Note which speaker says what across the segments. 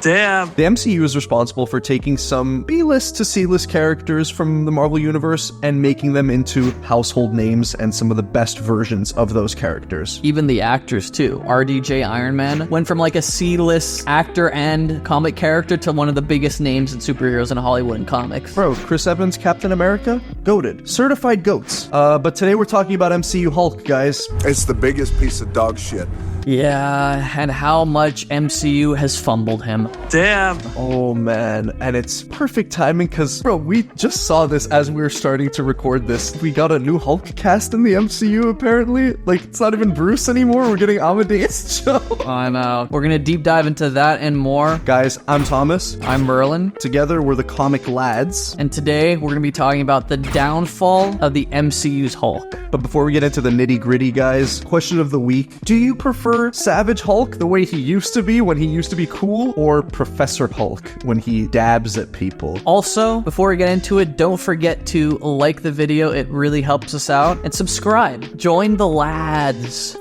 Speaker 1: Damn.
Speaker 2: The MCU is responsible for taking some B-list to C-list characters from the Marvel Universe and making them into household names and some of the best versions of those characters.
Speaker 3: Even the actors, too. RDJ Iron Man went from like a C-list actor and comic character to one of the biggest names in superheroes in Hollywood and comics.
Speaker 2: Bro, Chris Evans, Captain America, goated. Certified goats. But today we're talking about MCU Hulk, guys.
Speaker 4: It's the biggest piece of dog shit.
Speaker 3: Yeah, and how much MCU has fumbled him.
Speaker 1: Damn.
Speaker 2: Oh man, and it's perfect timing because, bro, we just saw this as we were starting to record this. We got a new Hulk cast in the MCU, apparently. Like, it's not even Bruce anymore, we're getting Amadeus Cho.
Speaker 3: I know. We're gonna deep dive into that and more.
Speaker 2: Guys, I'm Thomas.
Speaker 3: I'm Merlin.
Speaker 2: Together, we're the Comic Lads.
Speaker 3: And today, we're gonna be talking about the downfall of the MCU's Hulk.
Speaker 2: But before we get into the nitty-gritty, guys, question of the week. Do you prefer Savage Hulk the way he used to be when he used to be cool, or Professor Hulk when he dabs at people?
Speaker 3: Also, before we get into it, don't forget to like the video. It really helps us out. And subscribe. Join the lads.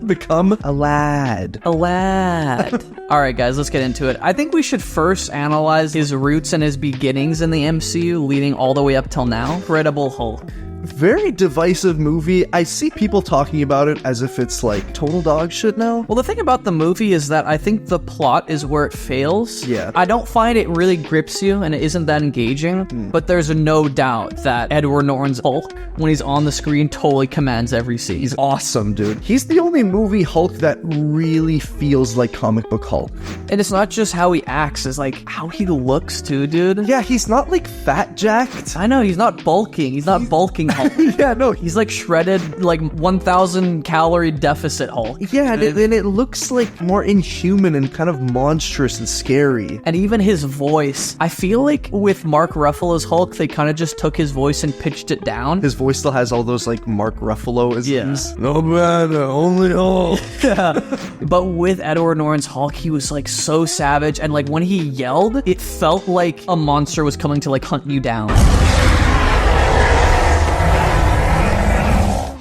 Speaker 2: Become a lad.
Speaker 3: A lad. All right, guys, let's get into it. I think we should first analyze his roots and his beginnings in the MCU, leading all the way up till now. Incredible Hulk.
Speaker 2: Very divisive movie. I see people talking about it as if it's like total dog shit now.
Speaker 3: Well, the thing about the movie is that I think the plot is where it fails.
Speaker 2: Yeah.
Speaker 3: I don't find it really grips you and it isn't that engaging, but there's no doubt that Edward Norton's Hulk, when he's on the screen, totally commands every scene.
Speaker 2: He's awesome, dude. He's the only movie Hulk that really feels like comic book Hulk.
Speaker 3: And it's not just how he acts, it's like how he looks too, dude.
Speaker 2: Yeah, he's not like fat jacked.
Speaker 3: I know, he's not bulking. He's not bulking Hulk.
Speaker 2: Yeah, no.
Speaker 3: He's like shredded, like 1,000 calorie deficit Hulk.
Speaker 2: Yeah, and it looks like more inhuman and kind of monstrous and scary.
Speaker 3: And even his voice, I feel like with Mark Ruffalo's Hulk, they kind of just took his voice and pitched it down.
Speaker 2: His voice still has all those like Mark Ruffalo-isms.
Speaker 3: Yeah.
Speaker 2: No matter, only Hulk.
Speaker 3: Yeah. But with Edward Norton's Hulk, he was like so savage, and like when he yelled, it felt like a monster was coming to like hunt you down.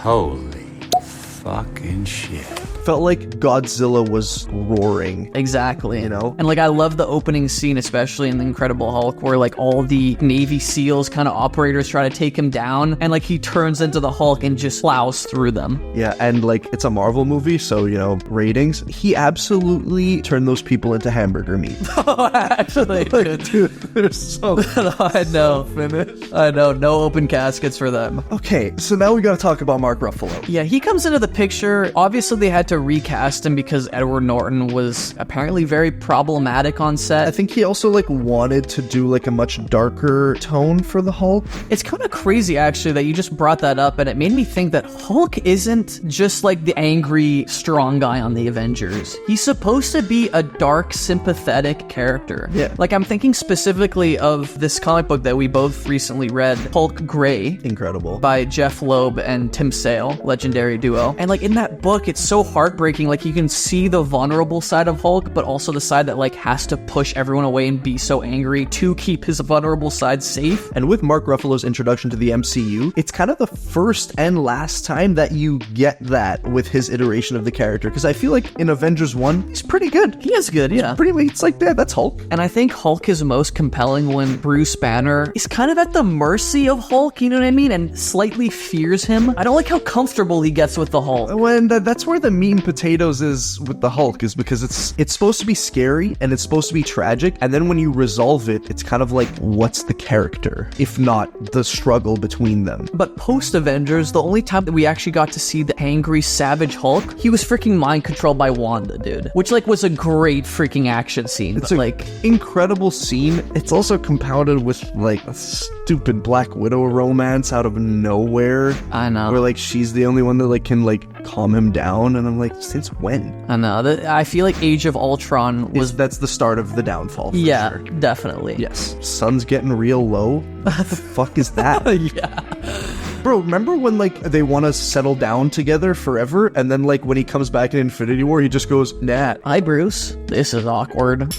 Speaker 5: Holy fucking shit.
Speaker 2: Felt like Godzilla was roaring.
Speaker 3: Exactly.
Speaker 2: You know?
Speaker 3: And like I love the opening scene, especially in the Incredible Hulk, where like all the Navy SEALs kind of operators try to take him down, and like he turns into the Hulk and just plows through them.
Speaker 2: Yeah, and like it's a Marvel movie, so you know, ratings. He absolutely turned those people into hamburger meat.
Speaker 3: Actually,
Speaker 2: Dude, they're so
Speaker 3: I know.
Speaker 2: finished.
Speaker 3: I know, no open caskets for them.
Speaker 2: Okay, so now we gotta talk about Mark Ruffalo.
Speaker 3: Yeah, he comes into the picture. Obviously, they had to recast him because Edward Norton was apparently very problematic on set.
Speaker 2: I think he also like wanted to do like a much darker tone for the Hulk.
Speaker 3: It's kind of crazy actually that you just brought that up, and it made me think that Hulk isn't just like the angry, strong guy on the Avengers. He's supposed to be a dark, sympathetic character.
Speaker 2: Yeah.
Speaker 3: Like I'm thinking specifically of this comic book that we both recently read, Hulk Gray.
Speaker 2: Incredible.
Speaker 3: By Jeff Loeb and Tim Sale, legendary duo. And like in that book, it's so heartbreaking. Like you can see the vulnerable side of Hulk, but also the side that like has to push everyone away and be so angry to keep his vulnerable side safe.
Speaker 2: And with Mark Ruffalo's introduction to the MCU, it's kind of the first and last time that you get that with his iteration of the character. Because I feel like in Avengers 1, he's pretty good.
Speaker 3: He is good, yeah.
Speaker 2: It's like, yeah, that's Hulk.
Speaker 3: And I think Hulk is most compelling when Bruce Banner is kind of at the mercy of Hulk, you know what I mean? And slightly fears him. I don't like how comfortable he gets with the Hulk.
Speaker 2: When that's where the meat and potatoes is with the Hulk, is because it's supposed to be scary and it's supposed to be tragic, and then when you resolve it, it's kind of like, what's the character, if not the struggle between them?
Speaker 3: But post-Avengers, the only time that we actually got to see the angry, savage Hulk, he was freaking mind controlled by Wanda, dude. Which, like, was a great freaking action scene.
Speaker 2: It's an incredible scene. It's also compounded with, like, a stupid Black Widow romance out of nowhere.
Speaker 3: I know.
Speaker 2: Where, like, she's the only one that, like, can, like, calm him down, and I'm like, since when?
Speaker 3: I know. I feel like Age of Ultron was...
Speaker 2: That's the start of the downfall, for
Speaker 3: yeah,
Speaker 2: sure.
Speaker 3: Definitely.
Speaker 2: Yes. Sun's getting real low? What the fuck is that?
Speaker 3: Yeah.
Speaker 2: Bro, remember when, like, they want to settle down together forever, and then, like, when he comes back in Infinity War, he just goes, nah.
Speaker 3: Hi, Bruce. This is awkward.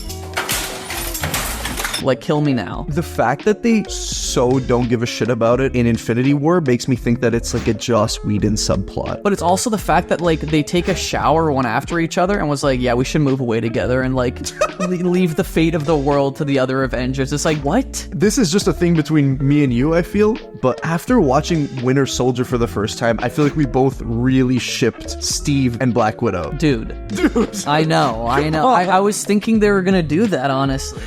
Speaker 3: Like, kill me now.
Speaker 2: The fact that they so don't give a shit about it in Infinity War makes me think that it's like a Joss Whedon subplot.
Speaker 3: But it's also the fact that like they take a shower one after each other and was like, yeah, we should move away together and like leave the fate of the world to the other Avengers. It's like, what?
Speaker 2: This is just a thing between me and you, I feel, but after watching Winter Soldier for the first time, I feel like we both really shipped Steve and Black Widow.
Speaker 3: Dude. I know. I was thinking they were gonna do that, honestly.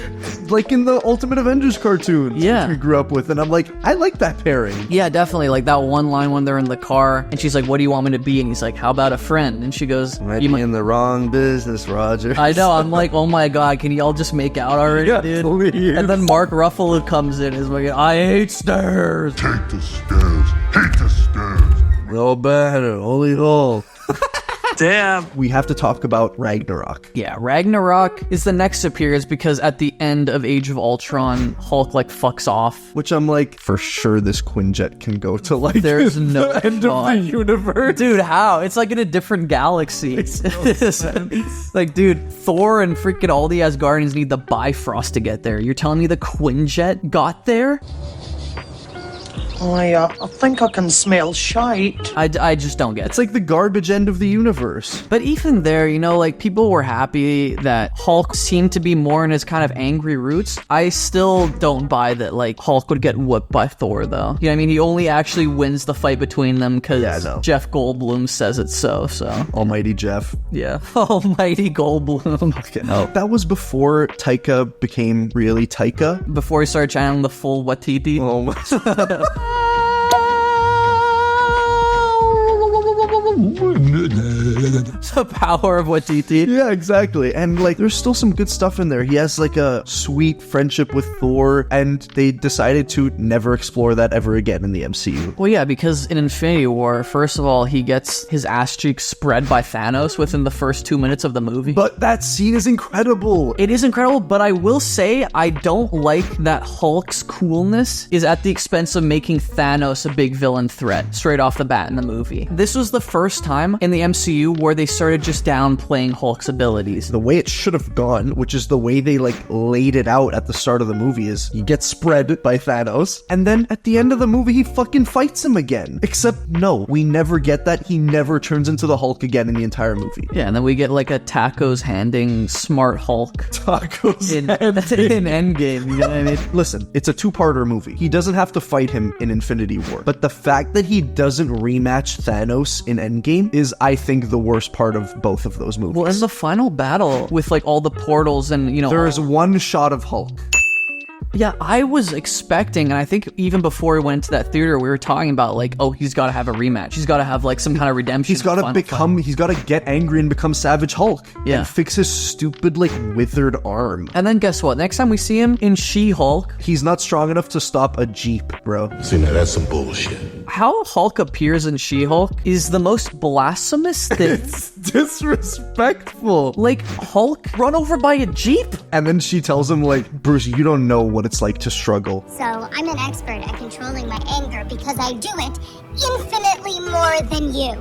Speaker 2: Like in the Ultimate Avengers cartoons,
Speaker 3: Yeah.
Speaker 2: which we grew up with, and I'm like, I like that pairing.
Speaker 3: Yeah, definitely. Like that one line when they're in the car and she's like, what do you want me to be? And he's like, how about a friend? And she goes,
Speaker 2: Might be in the wrong business, Roger.
Speaker 3: I know. I'm like, oh my god, can y'all just make out already,
Speaker 2: Yeah,
Speaker 3: dude?
Speaker 2: please.
Speaker 3: And then Mark Ruffalo comes in and is like, I hate stairs.
Speaker 1: Hate the stairs. Hate the stairs.
Speaker 2: No better, only Hulk.
Speaker 5: Damn.
Speaker 2: We have to talk about Ragnarok.
Speaker 3: Yeah, Ragnarok is the next appearance because at the end of Age of Ultron, Hulk like fucks off.
Speaker 2: Which I'm like, for sure this Quinjet can go to like
Speaker 3: There's no
Speaker 2: the end of
Speaker 3: shot.
Speaker 2: the universe.
Speaker 3: Dude, how? It's like in a different galaxy. Like, dude, Thor and freaking all the Asgardians need the Bifrost to get there. You're telling me the Quinjet got there?
Speaker 6: I think I can smell shite.
Speaker 3: I just don't get it.
Speaker 2: It's like the garbage end of the universe.
Speaker 3: But even there, you know, like people were happy that Hulk seemed to be more in his kind of angry roots. I still don't buy that like Hulk would get whooped by Thor though. You know what I mean? He only actually wins the fight between them because
Speaker 2: Yeah, I know.
Speaker 3: Jeff Goldblum says it so.
Speaker 2: Almighty Jeff.
Speaker 3: Yeah. Almighty Goldblum.
Speaker 2: That was before Taika became really Taika.
Speaker 3: Before he started channeling the full Watiti.
Speaker 2: Oh my.
Speaker 3: The power of Watiti.
Speaker 2: Yeah, exactly. And like, there's still some good stuff in there. He has like a sweet friendship with Thor, and they decided to never explore that ever again in the MCU.
Speaker 3: Well, yeah, because in Infinity War, first of all, he gets his ass cheeks spread by Thanos within the first 2 minutes of the movie.
Speaker 2: But that scene is incredible.
Speaker 3: It is incredible, but I will say I don't like that Hulk's coolness is at the expense of making Thanos a big villain threat straight off the bat in the movie. This was the first time in the MCU where they started just downplaying Hulk's abilities.
Speaker 2: The way it should have gone, which is the way they like laid it out at the start of the movie, is he gets spread by Thanos, and then at the end of the movie he fucking fights him again. Except no, we never get that. He never turns into the Hulk again in the entire movie.
Speaker 3: Yeah, and then we get like a tacos handing smart Hulk
Speaker 2: Tacos
Speaker 3: in Endgame, you know what I mean?
Speaker 2: Listen, it's a two-parter movie. He doesn't have to fight him in Infinity War. But the fact that he doesn't rematch Thanos in Endgame is, I think, the worst part of both of those movies.
Speaker 3: Well, in the final battle with like all the portals and, you know,
Speaker 2: there is one shot of Hulk.
Speaker 3: Yeah, I was expecting, and I think even before we went into that theater, we were talking about like, oh, he's got to have a rematch. He's got to have like some kind of redemption.
Speaker 2: He's got to get angry and become Savage Hulk.
Speaker 3: Yeah.
Speaker 2: And fix his stupid, like, withered arm.
Speaker 3: And then guess what? Next time we see him in She-Hulk,
Speaker 2: He's not strong enough to stop a Jeep, bro.
Speaker 1: See, now that's some bullshit.
Speaker 3: how Hulk appears in She-Hulk is the most blasphemous thing.
Speaker 2: It's disrespectful.
Speaker 3: Like, Hulk run over by a Jeep?
Speaker 2: And then she tells him, like, Bruce, you don't know what it's like to struggle.
Speaker 7: So I'm an expert at controlling my anger because I do it infinitely more than you.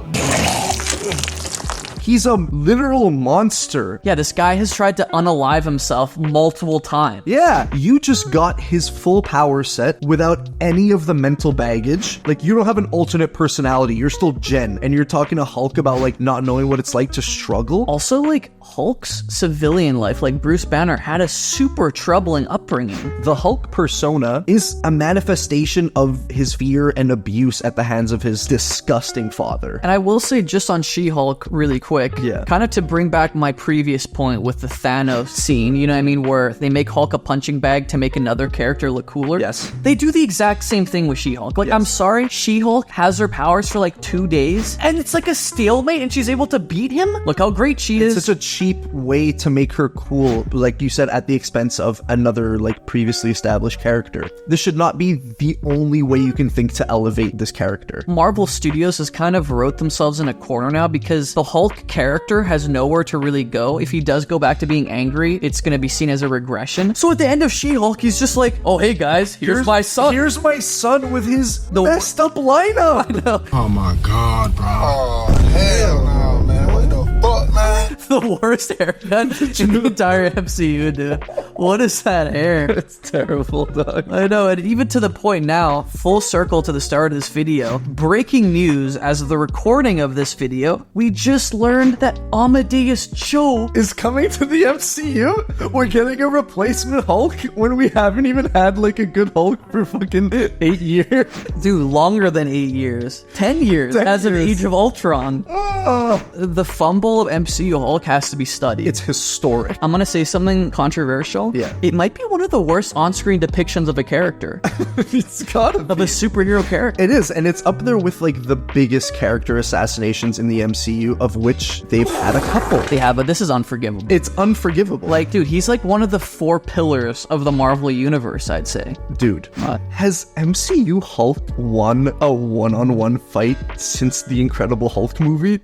Speaker 2: He's a literal monster.
Speaker 3: Yeah, this guy has tried to unalive himself multiple times.
Speaker 2: Yeah, you just got his full power set without any of the mental baggage. Like, you don't have an alternate personality. You're still Jen, and you're talking to Hulk about, like, not knowing what it's like to struggle.
Speaker 3: Also, like, Hulk's civilian life, like Bruce Banner, had a super troubling upbringing.
Speaker 2: The Hulk persona is a manifestation of his fear and abuse at the hands of his disgusting father.
Speaker 3: And I will say, just on She-Hulk, really quick,
Speaker 2: Yeah.
Speaker 3: kind of to bring back my previous point with the Thanos scene, you know what I mean, where they make Hulk a punching bag to make another character look cooler.
Speaker 2: Yes.
Speaker 3: They do the exact same thing with She-Hulk. Like,
Speaker 2: Yes.
Speaker 3: I'm sorry, She-Hulk has her powers for like 2 days, and it's like a stalemate, and she's able to beat him? Look how great she is.
Speaker 2: It's such a cheap way to make her cool, like you said, at the expense of another, like, previously established character. This should not be the only way you can think to elevate this character.
Speaker 3: Marvel Studios has kind of wrote themselves in a corner now because the Hulk character has nowhere to really go. If he does go back to being angry, it's going to be seen as a regression. So at the end of She-Hulk, he's just like, oh, hey guys, here's my son.
Speaker 2: Here's my son with his messed up lineup.
Speaker 1: Oh my god, bro. Oh, hell no, man. What the fuck, man?
Speaker 3: The worst haircut in the entire MCU, dude. What is that hair?
Speaker 2: It's terrible, dog.
Speaker 3: I know, and even to the point now, full circle to the start of this video, breaking news as of the recording of this video, we just learned that Amadeus Cho
Speaker 2: Is coming to the MCU? We're getting a replacement Hulk when we haven't even had like a good Hulk for fucking 8 years.
Speaker 3: dude, longer than 8 years. 10 years
Speaker 2: 10
Speaker 3: as of
Speaker 2: years.
Speaker 3: Age of Ultron.
Speaker 2: Oh,
Speaker 3: The fumble of MCU Hulk has to be studied.
Speaker 2: it's historic.
Speaker 3: I'm gonna say something controversial.
Speaker 2: Yeah.
Speaker 3: It might be one of the worst on-screen depictions of a character.
Speaker 2: It's gotta
Speaker 3: of a
Speaker 2: be.
Speaker 3: superhero character.
Speaker 2: It is, and it's up there with like the biggest character assassinations in the MCU, of which they've had a couple.
Speaker 3: Yeah, but this is unforgivable.
Speaker 2: It's unforgivable.
Speaker 3: Like, dude, he's like one of the 4 pillars of the Marvel Universe, I'd say.
Speaker 2: Dude, has MCU Hulk won a one-on-one fight since the Incredible Hulk movie?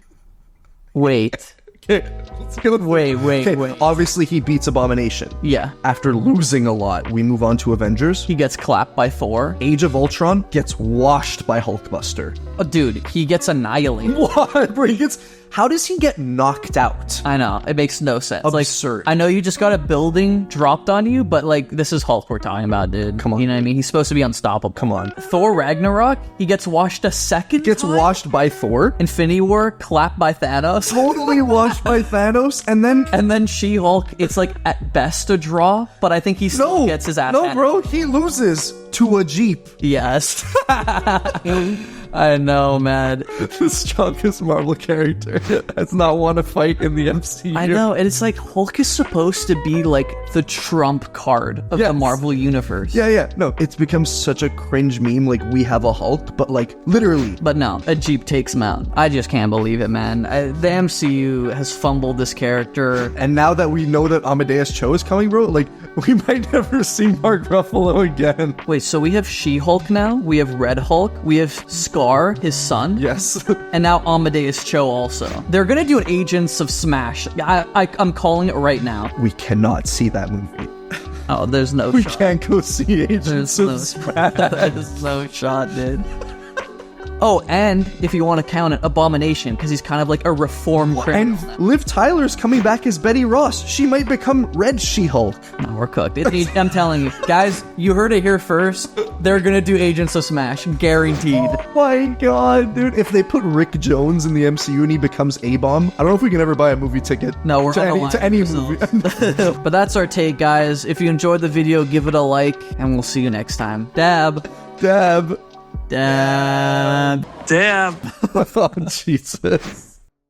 Speaker 3: Wait.
Speaker 2: Okay, let's go.
Speaker 3: Wait.
Speaker 2: Obviously, he beats Abomination.
Speaker 3: Yeah.
Speaker 2: After losing a lot, we move on to Avengers.
Speaker 3: He gets clapped by Thor.
Speaker 2: Age of Ultron gets washed by Hulkbuster.
Speaker 3: Oh, dude, he gets annihilated.
Speaker 2: What? Bro, he gets... How does he get knocked out?
Speaker 3: I know, it makes no sense.
Speaker 2: Absurd.
Speaker 3: Like, I know you just got a building dropped on you, but like, this is Hulk we're talking about, dude.
Speaker 2: Come on.
Speaker 3: You know what I mean? He's supposed to be unstoppable.
Speaker 2: Come on.
Speaker 3: Thor Ragnarok, he gets washed a second
Speaker 2: Gets
Speaker 3: time?
Speaker 2: washed by Thor.
Speaker 3: Infinity War, clapped by Thanos.
Speaker 2: Totally washed by Thanos, and then...
Speaker 3: And then She-Hulk, it's like at best a draw, but I think he still
Speaker 2: No,
Speaker 3: gets his ass
Speaker 2: no,
Speaker 3: handed.
Speaker 2: bro, he loses to a Jeep.
Speaker 3: Yes. I know, man.
Speaker 2: The strongest Marvel character has not won a fight in the MCU.
Speaker 3: I know, and it's like Hulk is supposed to be like the trump card of the
Speaker 2: Yes.
Speaker 3: Marvel universe.
Speaker 2: Yeah. No, it's become such a cringe meme, like, we have a Hulk, but, like, literally.
Speaker 3: But no, a Jeep takes him out. I just can't believe it, man. The MCU has fumbled this character.
Speaker 2: And now that we know that Amadeus Cho is coming, bro, like, we might never see Mark Ruffalo again.
Speaker 3: Wait, so we have She-Hulk now, we have Red Hulk, we have Scar, his son,
Speaker 2: Yes.
Speaker 3: and now Amadeus Cho also. They're gonna do an Agents of Smash. I'm calling it right now.
Speaker 2: We cannot see that movie.
Speaker 3: Oh, there's no
Speaker 2: We
Speaker 3: shot.
Speaker 2: can't go see Agents
Speaker 3: There's
Speaker 2: of
Speaker 3: no
Speaker 2: Smash.
Speaker 3: There's no shot, dude. Oh, and if you want to count it, Abomination, because he's kind of like a reformed criminal.
Speaker 2: And Liv Tyler's coming back as Betty Ross. She might become Red She-Hulk.
Speaker 3: No, we're cooked. I'm telling you, guys, you heard it here first. They're gonna do Agents of Smash, guaranteed.
Speaker 2: Oh my god, dude. If they put Rick Jones in the MCU and he becomes A-Bomb, I don't know if we can ever buy a movie ticket.
Speaker 3: No, we're
Speaker 2: to any movie.
Speaker 3: But that's our take, guys. If you enjoyed the video, give it a like, and we'll see you next time. Dab.
Speaker 2: Dab.
Speaker 3: Dab.
Speaker 2: Oh, Jesus.